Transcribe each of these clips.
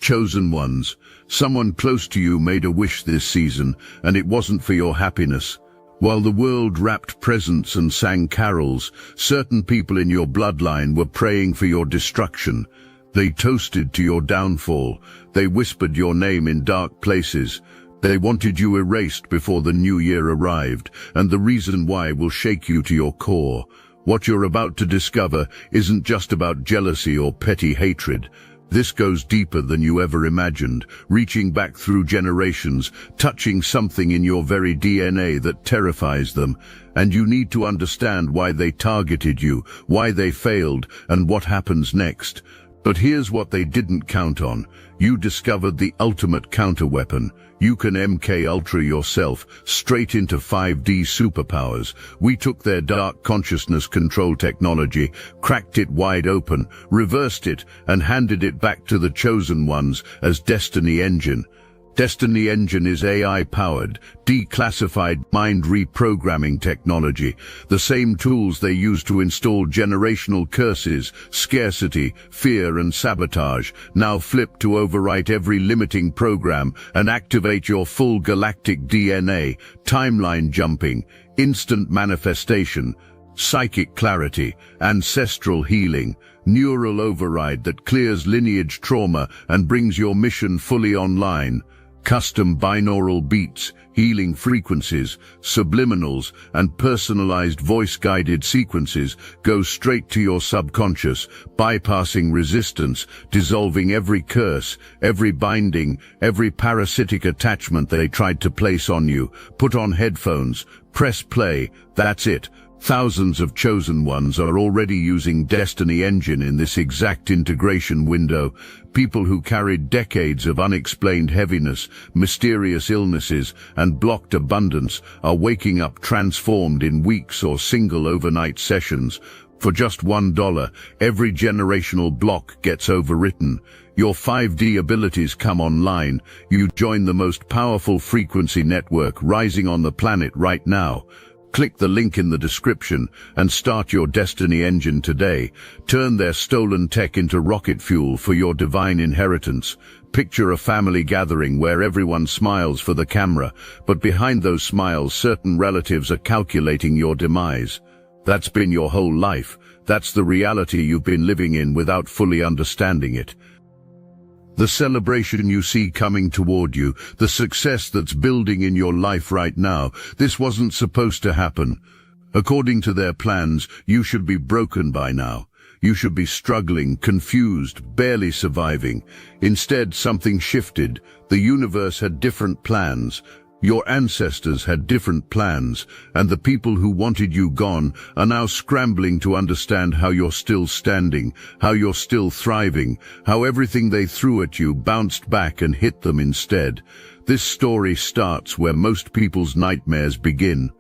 chosen ones. Someone close to you made a wish this season, and it wasn't for your happiness. While the world wrapped presents and sang carols, certain people in your bloodline were praying for your destruction. They toasted to your downfall. They whispered your name in dark places. They wanted you erased before the new year arrived, and the reason why will shake you to your core. What you're about to discover isn't just about jealousy or petty hatred. This goes deeper than you ever imagined, reaching back through generations, touching something in your very DNA that terrifies them. And you need to understand why they targeted you, why they failed, and what happens next. But here's what they didn't count on. You discovered the ultimate counterweapon. You can MK Ultra yourself, straight into 5D superpowers. We took their dark consciousness control technology, cracked it wide open, reversed it, and handed it back to the chosen ones as Destiny Engine. Destiny Engine is AI-powered, declassified mind reprogramming technology, the same tools they use to install generational curses, scarcity, fear and sabotage, now flip to overwrite every limiting program and activate your full galactic DNA, timeline jumping, instant manifestation, psychic clarity, ancestral healing, neural override that clears lineage trauma and brings your mission fully online. Custom binaural beats, healing frequencies, subliminals, and personalized voice-guided sequences go straight to your subconscious, bypassing resistance, dissolving every curse, every binding, every parasitic attachment they tried to place on you. Put on headphones, press play, that's it. Thousands of chosen ones are already using Destiny Engine in this exact integration window. People who carried decades of unexplained heaviness, mysterious illnesses, and blocked abundance are waking up transformed in weeks or single overnight sessions. For just $1, every generational block gets overwritten. Your 5D abilities come online. You join the most powerful frequency network rising on the planet right now. Click the link in the description and start your Destiny Engine today. Turn their stolen tech into rocket fuel for your divine inheritance. Picture a family gathering where everyone smiles for the camera, but behind those smiles certain relatives are calculating your demise. That's been your whole life. That's the reality you've been living in without fully understanding it. The celebration you see coming toward you, the success that's building in your life right now, this wasn't supposed to happen. According to their plans, you should be broken by now. You should be struggling, confused, barely surviving. Instead, something shifted. The universe had different plans. Your ancestors had different plans, and the people who wanted you gone are now scrambling to understand how you're still standing, how you're still thriving, how everything they threw at you bounced back and hit them instead. This story starts where most people's nightmares begin.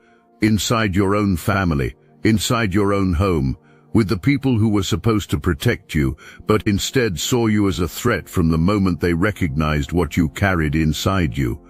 Inside your own family, inside your own home, with the people who were supposed to protect you, but instead saw you as a threat from the moment they recognized what you carried inside you.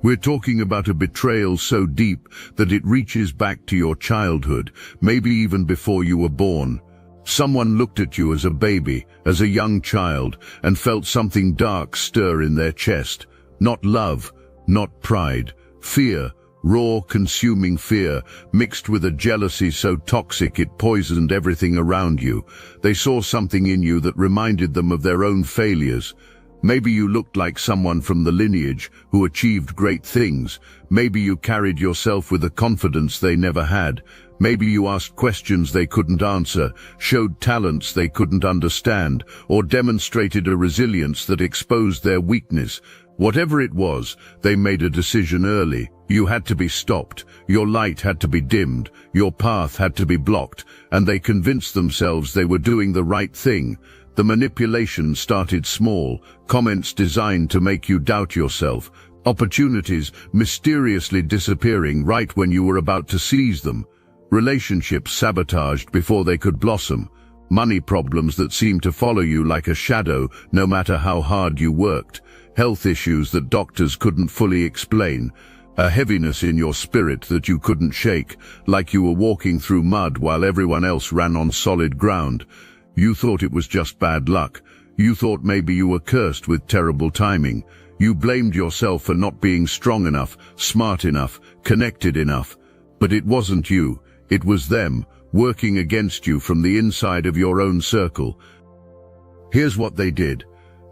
We're talking about a betrayal so deep that it reaches back to your childhood, maybe even before you were born. Someone looked at you as a baby, as a young child, and felt something dark stir in their chest. Not love, not pride, fear, raw, consuming fear, mixed with a jealousy so toxic it poisoned everything around you. They saw something in you that reminded them of their own failures. Maybe you looked like someone from the lineage who achieved great things. Maybe you carried yourself with a confidence they never had. Maybe you asked questions they couldn't answer, showed talents they couldn't understand, or demonstrated a resilience that exposed their weakness. Whatever it was, they made a decision early. You had to be stopped, your light had to be dimmed, your path had to be blocked, and they convinced themselves they were doing the right thing. The manipulation started small, comments designed to make you doubt yourself, opportunities mysteriously disappearing right when you were about to seize them, relationships sabotaged before they could blossom, money problems that seemed to follow you like a shadow no matter how hard you worked, health issues that doctors couldn't fully explain, a heaviness in your spirit that you couldn't shake, like you were walking through mud while everyone else ran on solid ground. You thought it was just bad luck. You thought maybe you were cursed with terrible timing. You blamed yourself for not being strong enough, smart enough, connected enough. But it wasn't you, it was them, working against you from the inside of your own circle. Here's what they did.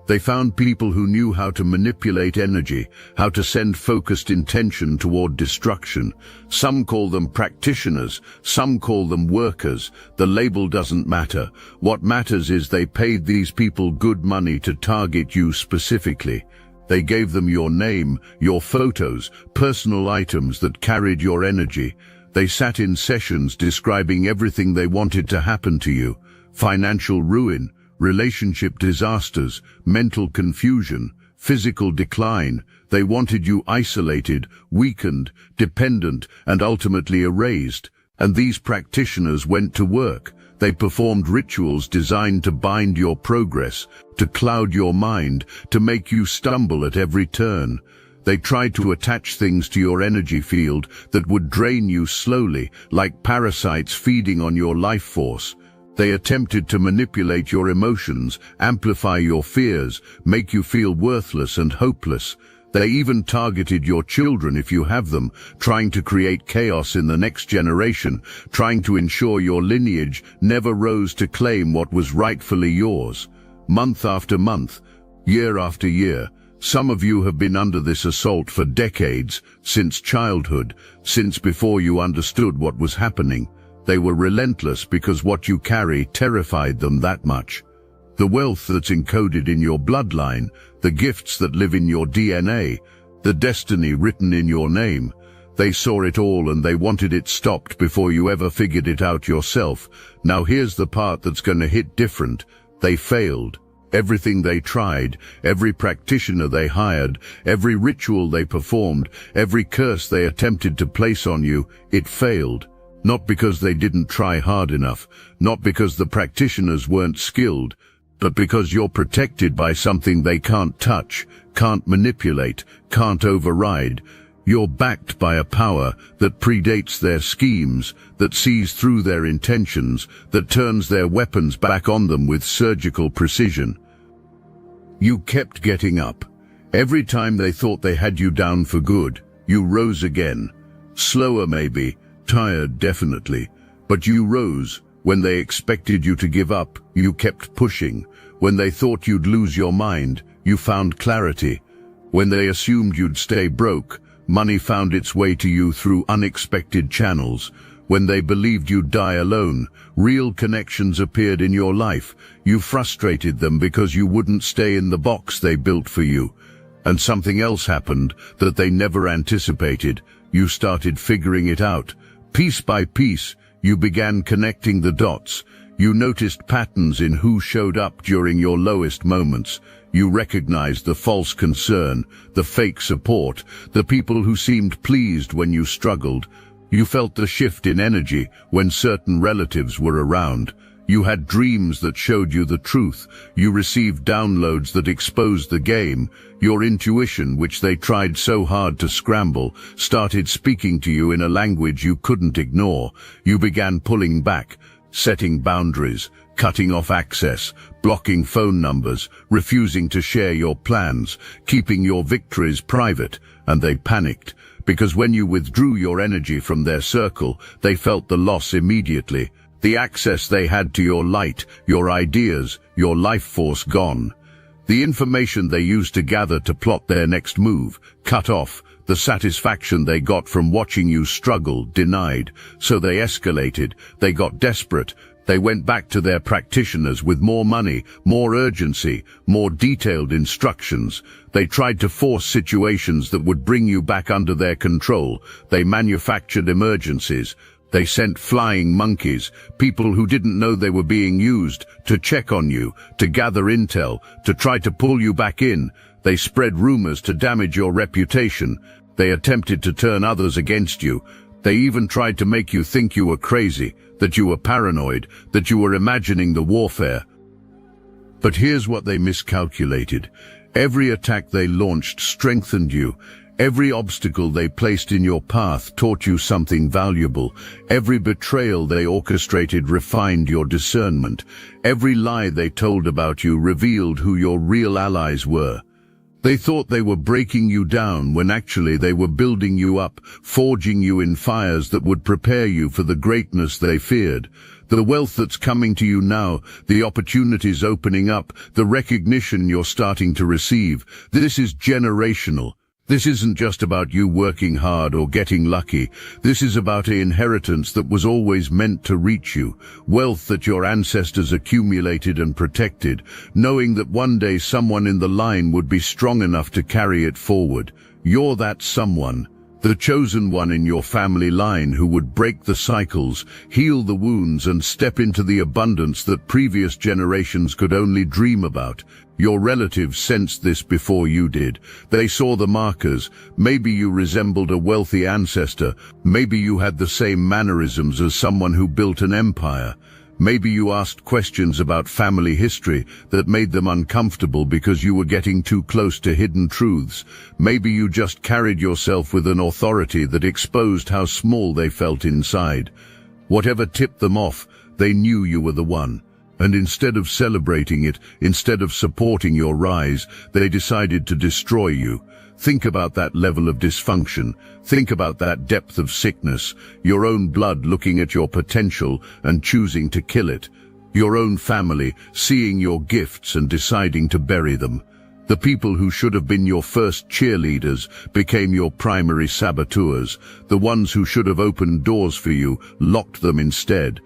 They found people who knew how to manipulate energy, how to send focused intention toward destruction. Some call them practitioners, some call them workers. The label doesn't matter. What matters is they paid these people good money to target you specifically. They gave them your name, your photos, personal items that carried your energy. They sat in sessions describing everything they wanted to happen to you: financial ruin, relationship disasters, mental confusion, physical decline. They wanted you isolated, weakened, dependent, and ultimately erased. And these practitioners went to work. They performed rituals designed to bind your progress, to cloud your mind, to make you stumble at every turn. They tried to attach things to your energy field that would drain you slowly, like parasites feeding on your life force. They attempted to manipulate your emotions, amplify your fears, make you feel worthless and hopeless. They even targeted your children if you have them, trying to create chaos in the next generation, trying to ensure your lineage never rose to claim what was rightfully yours. Month after month, year after year, some of you have been under this assault for decades, since childhood, since before you understood what was happening. They were relentless because what you carry terrified them that much. The wealth that's encoded in your bloodline, the gifts that live in your DNA, the destiny written in your name. They saw it all and they wanted it stopped before you ever figured it out yourself. Now here's the part that's going to hit different. They failed. Everything they tried, every practitioner they hired, every ritual they performed, every curse they attempted to place on you, it failed. Not because they didn't try hard enough, not because the practitioners weren't skilled, but because you're protected by something they can't touch, can't manipulate, can't override. You're backed by a power that predates their schemes, that sees through their intentions, that turns their weapons back on them with surgical precision. You kept getting up. Every time they thought they had you down for good, you rose again. Slower maybe, tired definitely, but you rose. When they expected you to give up, you kept pushing. When they thought you'd lose your mind, you found clarity. When they assumed you'd stay broke, money found its way to you through unexpected channels. When they believed you'd die alone, real connections appeared in your life. You frustrated them because you wouldn't stay in the box they built for you. And something else happened that they never anticipated. You started figuring it out. Piece by piece, you began connecting the dots. You noticed patterns in who showed up during your lowest moments. You recognized the false concern, the fake support, the people who seemed pleased when you struggled. You felt the shift in energy when certain relatives were around. You had dreams that showed you the truth. You received downloads that exposed the game. Your intuition, which they tried so hard to scramble, started speaking to you in a language you couldn't ignore. You began pulling back, setting boundaries, cutting off access, blocking phone numbers, refusing to share your plans, keeping your victories private. And they panicked, because when you withdrew your energy from their circle, they felt the loss immediately. The access they had to your light, your ideas, your life force gone. The information they used to gather to plot their next move, cut off. The satisfaction they got from watching you struggle, denied. So they escalated, they got desperate. They went back to their practitioners with more money, more urgency, more detailed instructions. They tried to force situations that would bring you back under their control. They manufactured emergencies. They sent flying monkeys, people who didn't know they were being used, to check on you, to gather intel, to try to pull you back in. They spread rumors to damage your reputation. They attempted to turn others against you. They even tried to make you think you were crazy, that you were paranoid, that you were imagining the warfare. But here's what they miscalculated. Every attack they launched strengthened you. Every obstacle they placed in your path taught you something valuable. Every betrayal they orchestrated refined your discernment. Every lie they told about you revealed who your real allies were. They thought they were breaking you down when actually they were building you up, forging you in fires that would prepare you for the greatness they feared. The wealth that's coming to you now, the opportunities opening up, the recognition you're starting to receive, this is generational. This isn't just about you working hard or getting lucky. This is about an inheritance that was always meant to reach you, wealth that your ancestors accumulated and protected, knowing that one day someone in the line would be strong enough to carry it forward. You're that someone, the chosen one in your family line who would break the cycles, heal the wounds, and step into the abundance that previous generations could only dream about. Your relatives sensed this before you did. They saw the markers. Maybe you resembled a wealthy ancestor. Maybe you had the same mannerisms as someone who built an empire. Maybe you asked questions about family history that made them uncomfortable because you were getting too close to hidden truths. Maybe you just carried yourself with an authority that exposed how small they felt inside. Whatever tipped them off, they knew you were the one. And instead of celebrating it, instead of supporting your rise, they decided to destroy you. Think about that level of dysfunction. Think about that depth of sickness. Your own blood looking at your potential and choosing to kill it. Your own family seeing your gifts and deciding to bury them. The people who should have been your first cheerleaders became your primary saboteurs. The ones who should have opened doors for you locked them instead.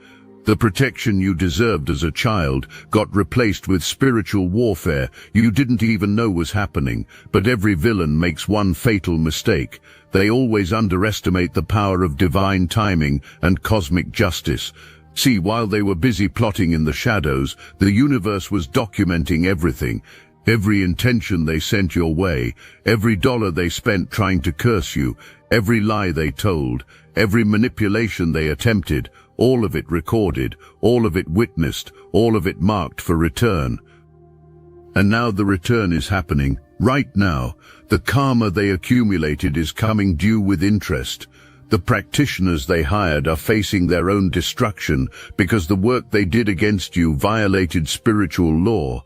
The protection you deserved as a child got replaced with spiritual warfare you didn't even know was happening. But every villain makes one fatal mistake. They always underestimate the power of divine timing and cosmic justice. See, while they were busy plotting in the shadows, the universe was documenting everything. Every intention they sent your way, every dollar they spent trying to curse you, every lie they told, every manipulation they attempted, all of it recorded, all of it witnessed, all of it marked for return. And now the return is happening. Right now, the karma they accumulated is coming due with interest. The practitioners they hired are facing their own destruction because the work they did against you violated spiritual law.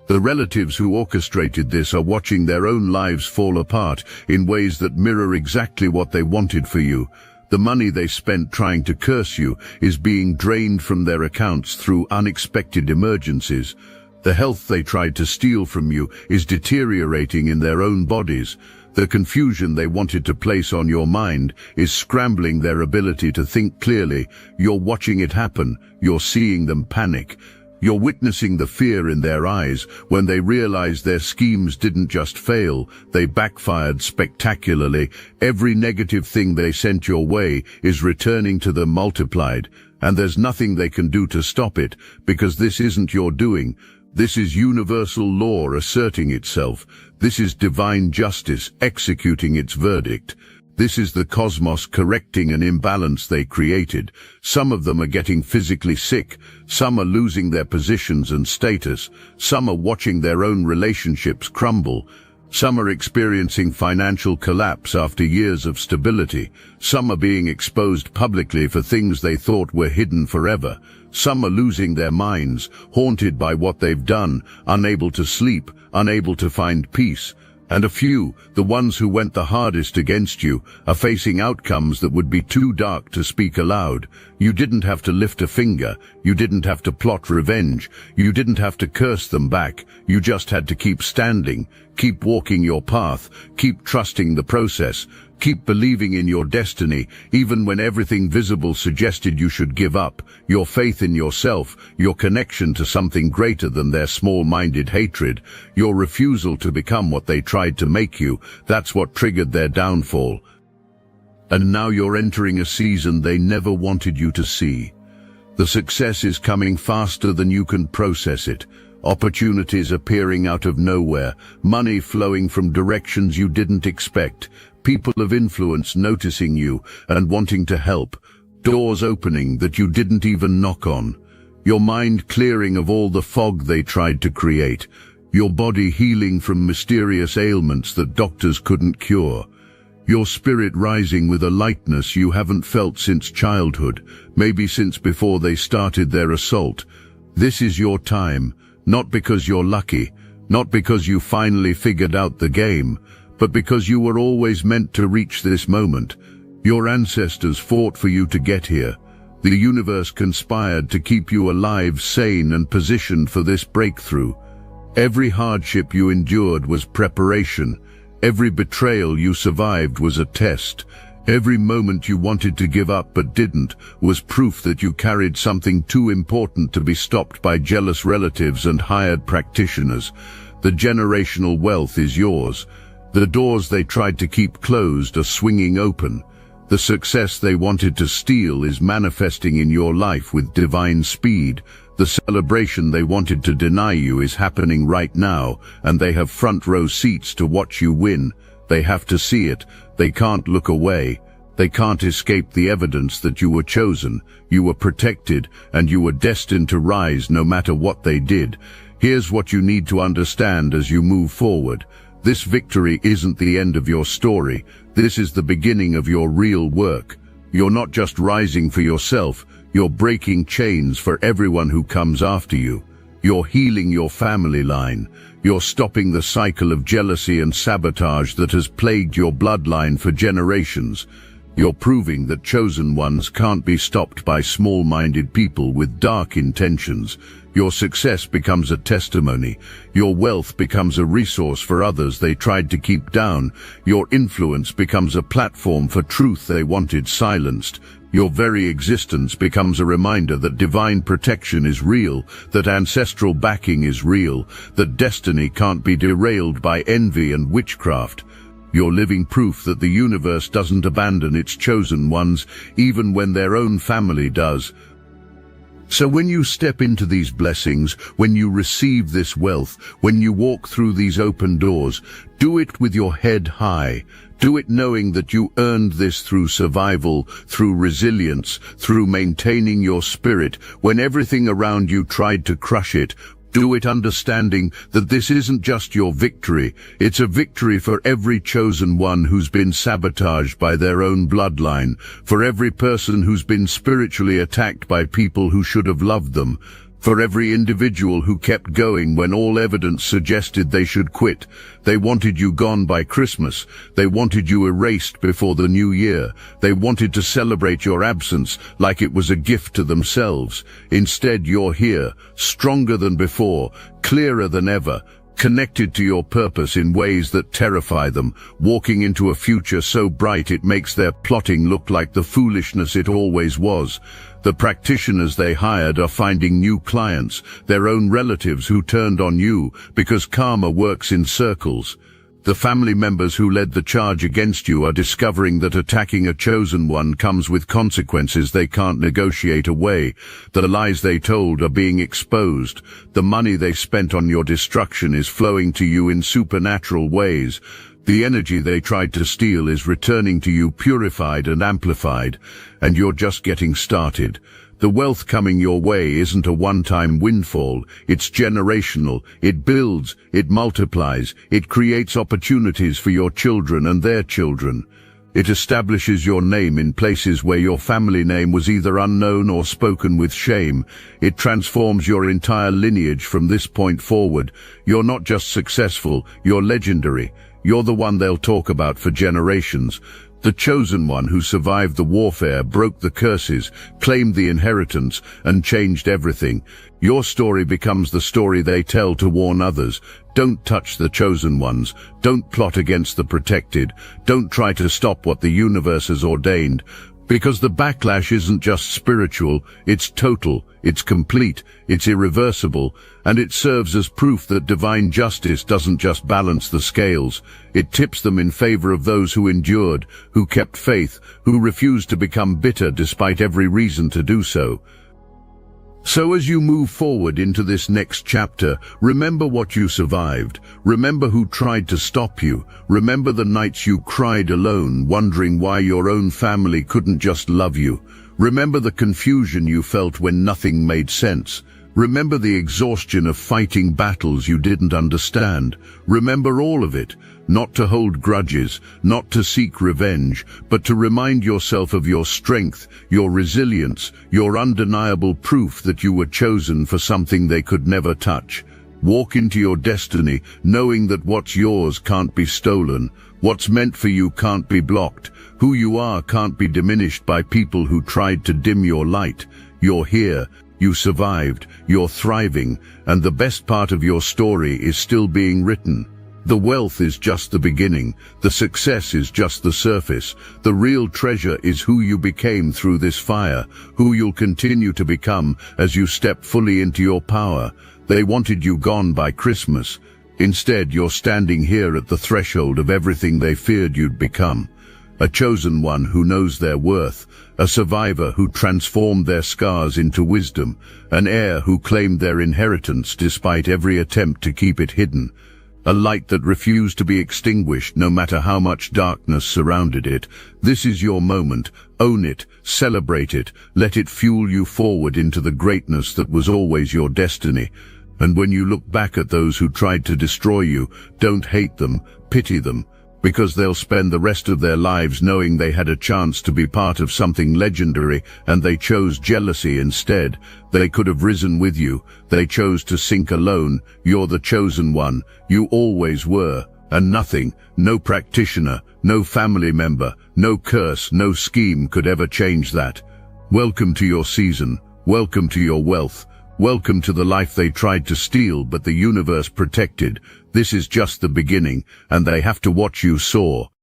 The relatives who orchestrated this are watching their own lives fall apart in ways that mirror exactly what they wanted for you. The money they spent trying to curse you is being drained from their accounts through unexpected emergencies. The health they tried to steal from you is deteriorating in their own bodies. The confusion they wanted to place on your mind is scrambling their ability to think clearly. You're watching it happen. You're seeing them panic. You're witnessing the fear in their eyes when they realize their schemes didn't just fail, they backfired spectacularly. Every negative thing they sent your way is returning to them multiplied, and there's nothing they can do to stop it, because this isn't your doing. This is universal law asserting itself. This is divine justice executing its verdict. This is the cosmos correcting an imbalance they created. Some of them are getting physically sick. Some are losing their positions and status. Some are watching their own relationships crumble. Some are experiencing financial collapse after years of stability. Some are being exposed publicly for things they thought were hidden forever. Some are losing their minds, haunted by what they've done, unable to sleep, unable to find peace. And a few, the ones who went the hardest against you, are facing outcomes that would be too dark to speak aloud. You didn't have to lift a finger. You didn't have to plot revenge. You didn't have to curse them back. You just had to keep standing, keep walking your path, keep trusting the process, keep believing in your destiny, even when everything visible suggested you should give up. Your faith in yourself, your connection to something greater than their small-minded hatred, your refusal to become what they tried to make you, that's what triggered their downfall. And now you're entering a season they never wanted you to see. The success is coming faster than you can process it. Opportunities appearing out of nowhere, money flowing from directions you didn't expect, people of influence noticing you and wanting to help, doors opening that you didn't even knock on, your mind clearing of all the fog they tried to create. Your body healing from mysterious ailments that doctors couldn't cure. Your spirit rising with a lightness you haven't felt since childhood, maybe since before they started their assault. This is your time, not because you're lucky, not because you finally figured out the game, but because you were always meant to reach this moment. Your ancestors fought for you to get here. The universe conspired to keep you alive, sane, and positioned for this breakthrough. Every hardship you endured was preparation. Every betrayal you survived was a test. Every moment you wanted to give up but didn't was proof that you carried something too important to be stopped by jealous relatives and hired practitioners. The generational wealth is yours. The doors they tried to keep closed are swinging open. The success they wanted to steal is manifesting in your life with divine speed. The celebration they wanted to deny you is happening right now, and they have front row seats to watch you win. They have to see it. They can't look away. They can't escape the evidence that you were chosen, you were protected, and you were destined to rise no matter what they did. Here's what you need to understand as you move forward. This victory isn't the end of your story. This is the beginning of your real work. You're not just rising for yourself, you're breaking chains for everyone who comes after you. You're healing your family line. You're stopping the cycle of jealousy and sabotage that has plagued your bloodline for generations. You're proving that chosen ones can't be stopped by small-minded people with dark intentions. Your success becomes a testimony. Your wealth becomes a resource for others they tried to keep down. Your influence becomes a platform for truth they wanted silenced. Your very existence becomes a reminder that divine protection is real, that ancestral backing is real, that destiny can't be derailed by envy and witchcraft. You're living proof that the universe doesn't abandon its chosen ones, even when their own family does. So when you step into these blessings, when you receive this wealth, when you walk through these open doors, do it with your head high. Do it knowing that you earned this through survival, through resilience, through maintaining your spirit when everything around you tried to crush it. Do it understanding that this isn't just your victory, it's a victory for every chosen one who's been sabotaged by their own bloodline, for every person who's been spiritually attacked by people who should have loved them, for every individual who kept going when all evidence suggested they should quit. They wanted you gone by Christmas. They wanted you erased before the new year. They wanted to celebrate your absence like it was a gift to themselves. Instead, you're here, stronger than before, clearer than ever, connected to your purpose in ways that terrify them, walking into a future so bright it makes their plotting look like the foolishness it always was. The practitioners they hired are finding new clients, their own relatives who turned on you because karma works in circles. The family members who led the charge against you are discovering that attacking a chosen one comes with consequences they can't negotiate away. The lies they told are being exposed. The money they spent on your destruction is flowing to you in supernatural ways. The energy they tried to steal is returning to you purified and amplified, and you're just getting started. The wealth coming your way isn't a one-time windfall, it's generational. It builds, it multiplies, it creates opportunities for your children and their children. It establishes your name in places where your family name was either unknown or spoken with shame. It transforms your entire lineage from this point forward. You're not just successful, you're legendary. You're the one they'll talk about for generations. The chosen one who survived the warfare, broke the curses, claimed the inheritance, and changed everything. Your story becomes the story they tell to warn others. Don't touch the chosen ones. Don't plot against the protected. Don't try to stop what the universe has ordained. Because the backlash isn't just spiritual, it's total, it's complete, it's irreversible, and it serves as proof that divine justice doesn't just balance the scales. It tips them in favor of those who endured, who kept faith, who refused to become bitter despite every reason to do so. So as you move forward into this next chapter, remember what you survived. Remember who tried to stop you. Remember the nights you cried alone, wondering why your own family couldn't just love you. Remember the confusion you felt when nothing made sense. Remember the exhaustion of fighting battles you didn't understand. Remember all of it, not to hold grudges, not to seek revenge, but to remind yourself of your strength, your resilience, your undeniable proof that you were chosen for something they could never touch. Walk into your destiny, knowing that what's yours can't be stolen, what's meant for you can't be blocked, who you are can't be diminished by people who tried to dim your light. You're here, you survived, you're thriving, and the best part of your story is still being written. The wealth is just the beginning, the success is just the surface. The real treasure is who you became through this fire, who you'll continue to become as you step fully into your power. They wanted you gone by Christmas. Instead, you're standing here at the threshold of everything they feared you'd become. A chosen one who knows their worth, a survivor who transformed their scars into wisdom, an heir who claimed their inheritance despite every attempt to keep it hidden. A light that refused to be extinguished no matter how much darkness surrounded it. This is your moment. Own it, celebrate it, let it fuel you forward into the greatness that was always your destiny. And when you look back at those who tried to destroy you, don't hate them, pity them, because they'll spend the rest of their lives knowing they had a chance to be part of something legendary and they chose jealousy instead. They could have risen with you. They chose to sink alone. You're the chosen one. You always were. And nothing, no practitioner, no family member, no curse, no scheme could ever change that. Welcome to your season. Welcome to your wealth. Welcome to the life they tried to steal but the universe protected. This is just the beginning, and they have to watch you soar.